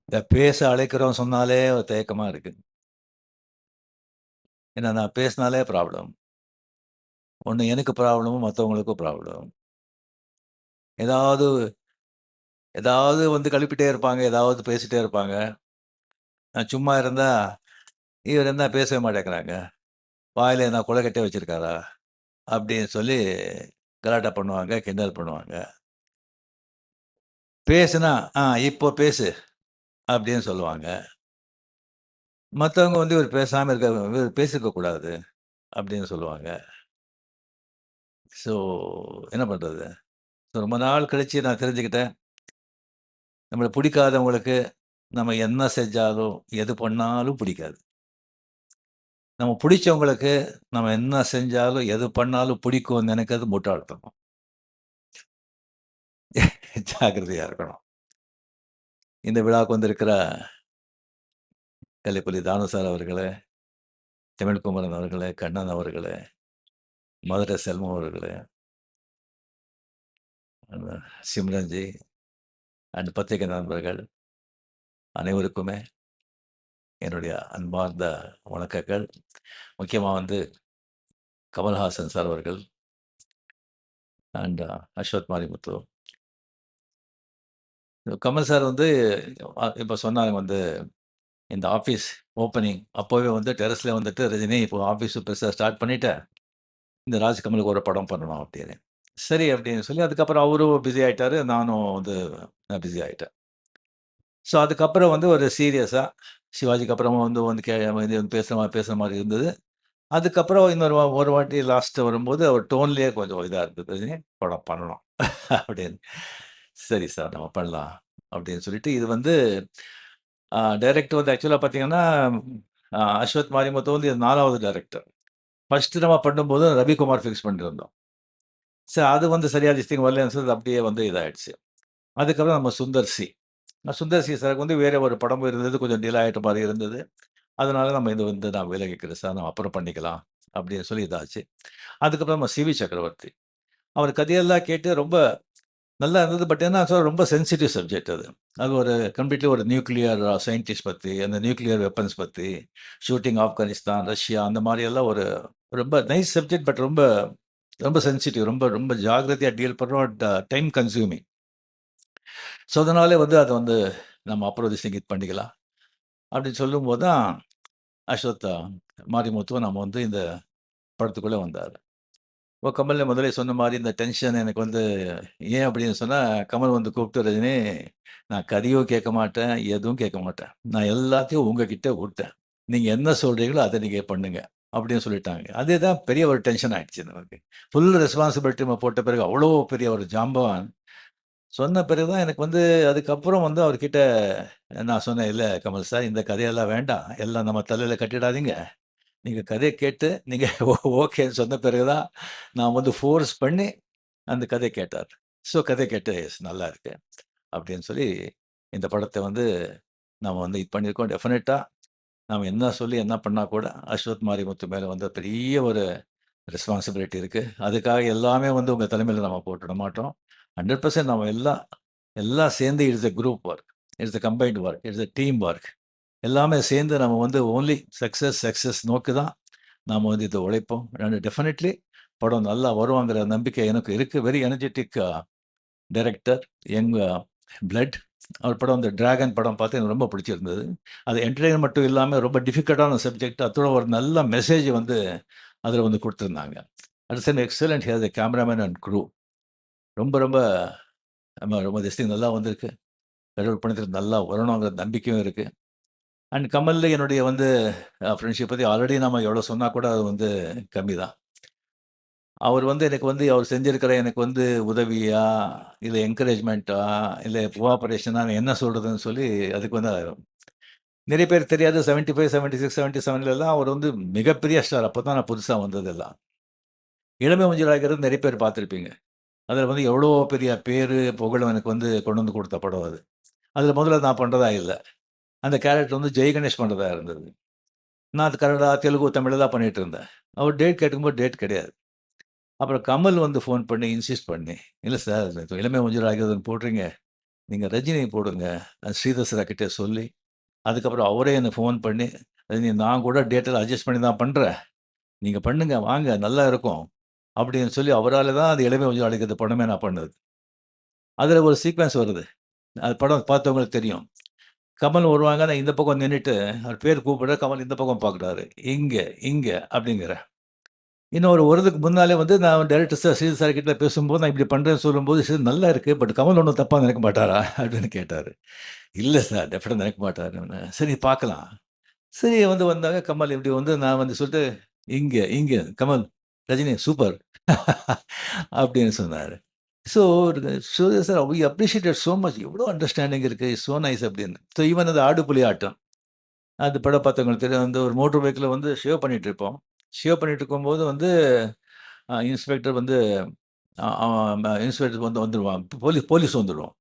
இந்த பேச அழைக்கிறோம் சொன்னாலே ஒரு தயக்கமா இருக்கு. ஏன்னா நான் பேசினாலே ப்ராப்ளம். ஒண்ணு எனக்கு ப்ராப்ளம், மத்தவங்களுக்கும் ப்ராப்ளம். ஏதாவது ஏதாவது வந்து கழுப்பிட்டே இருப்பாங்க, ஏதாவது பேசிட்டே இருப்பாங்க. நான் சும்மா இருந்தா, இவர் என்ன பேசவே மாட்டேங்கிறாங்க. வாயில என்ன கொழுக்கட்டைய வச்சிருக்காரா? அப்படின்னு சொல்லி கலாட்டா பண்ணுவாங்க, கிண்டல் பண்ணுவாங்க. பேசுனா, இப்போ பேசு அப்படின்னு சொல்லுவாங்க. மத்தவங்க வந்து இவர் பேசாம இருக்க இவர் பேசியிருக்க கூடாது அப்படின்னு சொல்லுவாங்க. ஸோ என்ன பண்றது? ஸோ ரொம்ப நாள் கழிச்சு நான் தெரிஞ்சுக்கிட்டேன். நம்மள பிடிக்காதவங்களுக்கு நம்ம என்ன செஞ்சாலும், எது பண்ணாலும் பிடிக்காது. நம்ம பிடிச்சவங்களுக்கு நம்ம என்ன செஞ்சாலும், எது பண்ணாலும் பிடிக்கும்னு நெனைக்கிறது முட்டாள்தனம். ஜாக்கிரதையா இருக்கணும். இந்த விழாவுக்கு வந்திருக்கிற கல்லிப்பள்ளி தானு சார் அவர்களே, தமிழ்குமரன் அவர்களே, கண்ணன் அவர்களே, மதுரை செல்வம் அவர்களே, அந்த சிம்ரன்ஜி அண்ட் பத்திரிகை நண்பர்கள் அனைவருக்குமே என்னுடைய அன்பார்ந்த வணக்கங்கள். முக்கியமா வந்து கமல்ஹாசன் சார் அவர்கள் அண்ட் அஸ்வத் மாரிமுத்து. கமல் சார் வந்து இப்ப சொன்னாங்க வந்து, இந்த ஆஃபீஸ் ஓப்பனிங் அப்பவே வந்து டெர்ரஸ்ல வந்துட்டு, "ரஜினி இப்போ ஆஃபீஸ் பெருசா ஸ்டார்ட் பண்ணிட்டேன். இந்த ராஜ்கமலுக்கு ஒரு படம் பண்ணணும்" அப்படின்னு. சரி அப்படின்னு சொல்லி அதுக்கப்புறம் அவரும் பிஸி ஆயிட்டாரு. நானும் வந்து பிஸி ஆயிட்டேன். ஸோ அதுக்கப்புறம் வந்து ஒரு சீரியஸா சிவாஜிக்கு அப்புறமா வந்து வந்து இது பேசுற மாரி இருந்தது. அதுக்கப்புறம் இன்னொரு ஒரு வாட்டி லாஸ்ட் வரும்போது அவர் டோன்லயே கொஞ்சம் இதா இருந்தது. "ரஜினி படம் பண்ணணும்" அப்படின்னு. "சரி சார் நம்ம பண்ணலாம்" அப்படின்னு சொல்லிட்டு இது வந்து டைரக்டர் வந்து ஆக்சுவலா பார்த்தீங்கன்னா, அஸ்வத் மாரிமுத்து வந்து 4வது டைரக்டர். ஃபர்ஸ்ட்டு நம்ம பண்ணும்போது ரவிக்குமார் ஃபிக்ஸ் பண்ணியிருந்தோம். சரி அது வந்து சரியா திஸ்டிங் வரலன்னு சொல்லி அப்படியே வந்து இதாயிடுச்சு. அதுக்கப்புறம் நம்ம சுந்தர் சி. சுந்தர் சி சாருக்கு வந்து வேற ஒரு படம் இருந்தது. கொஞ்சம் டிலே ஆயிட்ட மாரி இருந்தது. அதனால நம்ம இது வந்து நான் விலகிக்கிறேன் சார். நம்ம அப்புறம் பண்ணிக்கலாம். அப்படின்னு சொல்லி இதாச்சு. அதுக்கப்புறம் நம்ம சிவி சக்கரவர்த்தி. அவர் கதையெல்லாம் கேட்டு ரொம்ப நல்லா இருந்தது. பட் என்ன ஆக்சுவலா ரொம்ப சென்சிட்டிவ் சப்ஜெக்ட் அது. அது ஒரு கம்ப்ளீட்லி ஒரு நியூக்ளியர் சயின்டிஸ்ட் பத்தி, அந்த நியூக்ளியர் வெப்பன்ஸ் பத்தி, ஷூட்டிங் ஆப்கானிஸ்தான், ரஷ்யா அந்த மாரி எல்லாம் ஒரு ரொம்ப நைஸ் சப்ஜெக்ட். பட் ரொம்ப ரொம்ப சென்சிட்டிவ். ரொம்ப ரொம்ப ஜாக்கிரதையா டீல் பண்றோம். Time consuming. ஸோ அதனாலே வந்து அத வந்து நம்ம அப்புறம் இது பண்ணிக்கலாம். அப்படின்னு சொல்லும்போது தான் அஸ்வத் மாரிமுத்து நம்ம வந்து இந்த படத்துக்குள்ள வந்தாரு. இப்போ கமல் முதலே சொன்ன மாரி இந்த டென்ஷன் எனக்கு வந்து ஏன் அப்படின்னு சொன்னா, கமல் வந்து கூப்பிட்டு, "ரஜினி, நான் கதையும் கேட்க மாட்டேன், எதுவும் கேட்க மாட்டேன். நான் எல்லாத்தையும் உங்ககிட்ட விட்டேன். நீங்க என்ன சொல்றீங்களோ அத நீங்க பண்ணுங்க." அப்படின்னு சொல்லிட்டாங்க. அதுதான் பெரிய ஒரு டென்ஷன் ஆயிடுச்சு நமக்கு. ஃபுல் ரெஸ்பான்சிபிலிட்டி நம்ம போட்ட பிறகு அவ்வளோ பெரிய ஒரு ஜாம்பவான் சொன்ன பிறகு தான் எனக்கு வந்து அதுக்கப்புறம் வந்து அவர்கிட்ட நான் சொன்னேன், "இல்ல கமல் சார், இந்த கதையெல்லாம் வேண்டாம். எல்லாம் நம்ம தலையில கட்டிடாதீங்க. நீங்க கதைய கேட்டு நீங்க ஓகேன்னு சொன்ன பிறகு தான் நான் வந்து ஃபோர்ஸ் பண்ணி அந்த கதைய கேட்டார். ஸோ கதைய கேட்டு எஸ் நல்லா இருக்கு. அப்படின்னு சொல்லி இந்த படத்த வந்து நாம வந்து இது பண்ணியிருக்கோம். டெஃபினட்டா நாம என்ன சொல்லி என்ன பண்ணா கூட அஸ்வத் மாரிமுத்து மேல வந்து பெரிய ஒரு ரெஸ்பான்சிபிலிட்டி இருக்கு. அதுக்காக எல்லாமே வந்து உங்க தலைமையில நம்ம போட்டுட மாட்டோம். 100% நம்ம எல்லாம் எல்லாம் சேர்ந்து it's a group work. It's a combined work. It's a team work. எல்லாமே சேர்ந்து நம்ம வந்து ஒன்லி சக்சஸ் நோக்கி தான் நாம வந்து இத உழைப்போம். அண்ட் டெஃபினெட்லி படம் நல்லா வருவாங்கிற நம்பிக்கை எனக்கு இருக்கு. Very energetic director, young blood. அவர் படம் அந்த டிராகன் படம் பார்த்து எனக்கு ரொம்ப பிடிச்சிருந்தது. அது என்டர்டெயின்மென்ட் மட்டும் இல்லாம ரொம்ப டிஃபிகல்ட்டான சப்ஜெக்ட். அதோட ஒரு நல்ல மெசேஜ் வந்து அதில வந்து குடுத்திருந்தாங்க. At same excellent he has a cameraman and crew. ரொம்ப ரொம்ப ரொம்ப திஸ் திங் நல்லா வந்திருக்கு. கடவுள் புண்ணியத்துல நல்லா வரணுங்கிற நம்பிக்கையும் இருக்கு. அண்ட் கமல்ல என்னுடைய வந்து ஃப்ரெண்ட்ஷிப் பத்தி ஆல்ரெடி நம்ம எவ்வளோ சொன்னா கூட அது வந்து கம்மி தான். அவர் வந்து எனக்கு வந்து அவர் செஞ்சிருக்கிற எனக்கு வந்து உதவியா, இல்ல என்கரேஜ்மென்ட்டா, இல்ல கோஆப்பரேஷனா என்ன சொல்றதுன்னு சொல்லி அதுக்கு வந்து நெறைய பேருக்கு தெரியாது. 75, 76, 77லலாம் அவர் வந்து மிகப்பெரிய ஸ்டார். அப்பதான் நான் புதுசா வந்ததெல்லாம். இளமை ஊஞ்சலாகிறது நெறைய பேர் பார்த்திருப்பீங்க. அதில வந்து எவ்வளோ பெரிய பேரு, புகழ் எனக்கு வந்து கொண்டு வந்து குடுத்த படம் அது. அதில முதல்ல நான் பண்றதா இல்ல. அந்த கேரக்டர் வந்து ஜெய் கணேஷ் பண்றதா இருந்தது. நான் அது கன்னடா, தெலுங்கு, தமிழ்ல தான் பண்ணிட்டு இருந்தேன். அவர் டேட் கேட்கும்போது டேட் கிடையாது. அப்புறம் கமல் வந்து ஃபோன் பண்ணி இன்சிஸ்ட் பண்ணி, "இல்ல சார் இளமை ஊஞ்சல் ஆகிறதுன்னு போடுறீங்க. நீங்க ரஜினிய போடுங்க. ஸ்ரீதர் சார் கிட்ட சொல்லி, அதுக்கப்புறம் அவரே எனக்கு ஃபோன் பண்ணி, "ரஜினி நான் கூட டேட்டெல்லாம் அட்ஜஸ்ட் பண்ணி தான் பண்றேன். நீங்க பண்ணுங்க வாங்க நல்லா இருக்கும்." அப்படின்னு சொல்லி அவரால தான் அந்த இளமை ஊஞ்சல் அழைக்கிறது படமே நான் பண்ணது. அதுல ஒரு சீக்வென்ஸ் வருது. அது படம் பார்த்தவங்களுக்கு தெரியும். கமல் வருவாங்க. நான் இந்த பக்கம் நின்னுட்டு, அவர் பேர் கூப்பிடுறேன். கமல் இந்த பக்கம் பார்க்குறாரு. "இங்க, இங்க" அப்படிங்கிறேன். இன்னும் ஒரு வருடத்துக்கு முன்னாலே வந்து நான் டைரக்டர் சார் ஸ்ரீதர் சார் கிட்ட பேசும்போது, நான் இப்படி பண்றேன்னு சொல்லும்போது, "சரி நல்லா இருக்கு. பட் கமல் ஒண்ணும் தப்பா நினைக்க மாட்டாரா?" அப்படின்னு கேட்டாரு. "இல்ல சார், டெஃபினட்டா நினைக்க மாட்டாருன்னேன்." "சரி பார்க்கலாம்." சரி வந்தாங்க. கமல் இப்படி வந்து நான் வந்து சொல்லிட்டு, "இங்க, இங்க கமல், ரஜினி சூப்பர்." அப்படின்னு சொன்னாரு. So Suriya sir we appreciated so much. எவ்வளோ அண்டர்ஸ்டாண்டிங் இருக்கு. சோ நைஸ் அப்படின்னு. ஸோ ஈவன் அந்த ஆடுபுலி ஆட்டம். அந்த படம் பார்த்தவங்களுக்கு தெரியும். வந்து ஒரு மோட்டார் பைக்ல வந்து ஷேவ் பண்ணிட்டு இருப்போம். ஷேவ் பண்ணிட்டு இருக்கும்போது வந்து இன்ஸ்பெக்டர் வந்து இன்ஸ்பெக்டர் வந்துருவான். போலீஸ் வந்துரும்.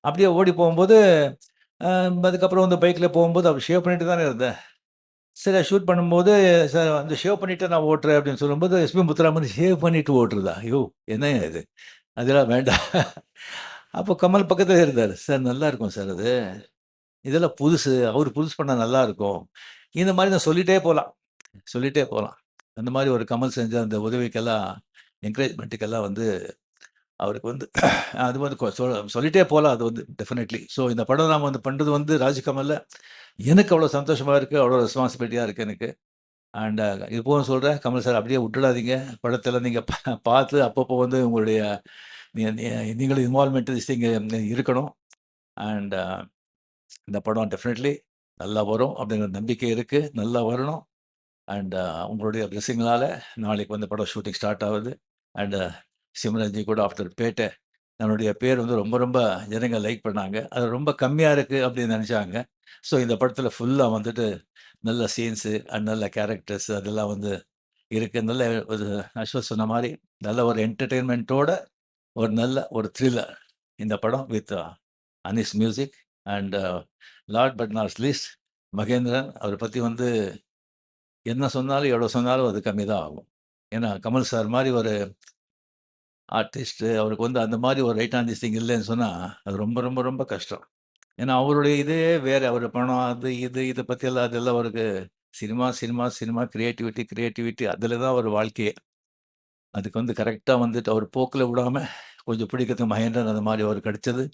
அப்படியே ஓடி போகும்போது, அ அதுக்கப்புறம் வந்து பைக்ல போகும்போது அவர் ஷேவ் பண்ணிட்டு தானே இருந்தேன். சரி ஷூட் பண்ணும்போது, சார் வந்து ஷேவ் பண்ணிட்டு நான் ஓட்டுறேன் அப்படின்னு சொல்லும்போது, எஸ்பி முத்துராமன் ஷேவ் பண்ணிட்டு ஓட்டுறதா? யோவ்! என்னய்யா இது? அதெல்லாம் வேண்டாம். அப்போ கமல் பக்கத்திலே இருந்தாரு. சார் நல்லா இருக்கும் சார் அது. இதெல்லாம் புதுசு. அவரு புதுசு பண்ணா நல்லா இருக்கும். இந்த மாரி நான் சொல்லிட்டே போலாம். சொல்லிட்டே போலாம். அந்த மாரி ஒரு கமல் செஞ்ச அந்த உதவிக்கெல்லாம், என்கரேஜ்மென்ட்டுக்கெல்லாம் வந்து அவருக்கு வந்து அது வந்து சொல்லிட்டே போலாம் அது வந்து டெஃபினெட்லி. ஸோ இந்த படம் நாம வந்து பண்றது வந்து ராஜ்கமல்ல எனக்கு அவ்வளோ சந்தோஷமா இருக்கு. அவ்வளோ ரெஸ்பான்சிபிலிட்டியா இருக்கு எனக்கு. அண்ட் இப்பவும் சொல்றேன், கமல் சார் அப்படியே விட்டுடாதீங்க. படத்துல நீங்க பார்த்து அப்பப்போ வந்து உங்களுடைய நீ நீ நீங்களும் இன்வால்வ்மென்ட் திஸ் திங் இருக்கணும். அண்ட் இந்த படம் டெஃபினெட்லி நல்லா வரும் அப்படிங்கிற நம்பிக்கை இருக்கு. நல்லா வரணும். அண்ட் உங்களுடைய பிளெஸ்ஸிங்னால நாளைக்கு வந்து படம் ஷூட்டிங் ஸ்டார்ட் ஆகுது. அண்ட் சிம்ரன்ஜி கூட ஆஃப்டர் பேட்ட நம்மளுடைய பேர் வந்து ரொம்ப ரொம்ப ஜனங்க லைக் பண்ணாங்க. அது ரொம்ப கம்மியா இருக்கு அப்படின்னு நெனச்சாங்க. ஸோ இந்த படத்துல ஃபுல்லா வந்துட்டு நல்ல சீன்ஸு அண்ட் நல்ல கேரக்டர்ஸ் அதெல்லாம் வந்து இருக்கு. நல்ல ஒரு அஸ்வத் சொன்ன மாரி நல்ல ஒரு என்டர்டெயின்மென்ட்டோட ஒரு நல்ல ஒரு த்ரில்லர். இந்த படம் with Anees music and last but not least Mahendran. அவர பத்தி வந்து என்ன சொன்னாலும், எவ்வளோ சொன்னாலும் அது கம்மி தான் ஆகும். ஏன்னா, கமல் சார் மாரி ஒரு ஆர்டிஸ்ட்டு அவருக்கு வந்து அந்த மாரி ஒரு ரைட் ஆன் திஸ் திங் இல்லன்னு சொன்னா, அது ரொம்ப ரொம்ப ரொம்ப கஷ்டம். ஏன்னா, அவருடைய இதே வேற. அவரு பணம் அது இது இத பத்தியெல்லாம் அதெல்லாம் அவருக்கு cinema, cinema, cinema creativity, creativity அதில தான் அவர் வாழ்க்கையே. அதுக்கு வந்து கரெக்ட்டா வந்துட்டு அவர் போக்குல விடாம கொஞ்சம் பிடிக்கிறதுக்கு மகேந்திரன் அந்த மாரி அவருக்கு கிடைச்சது.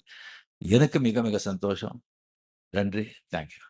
எனக்கு மிக மிக சந்தோஷம். நன்றி. Thank you.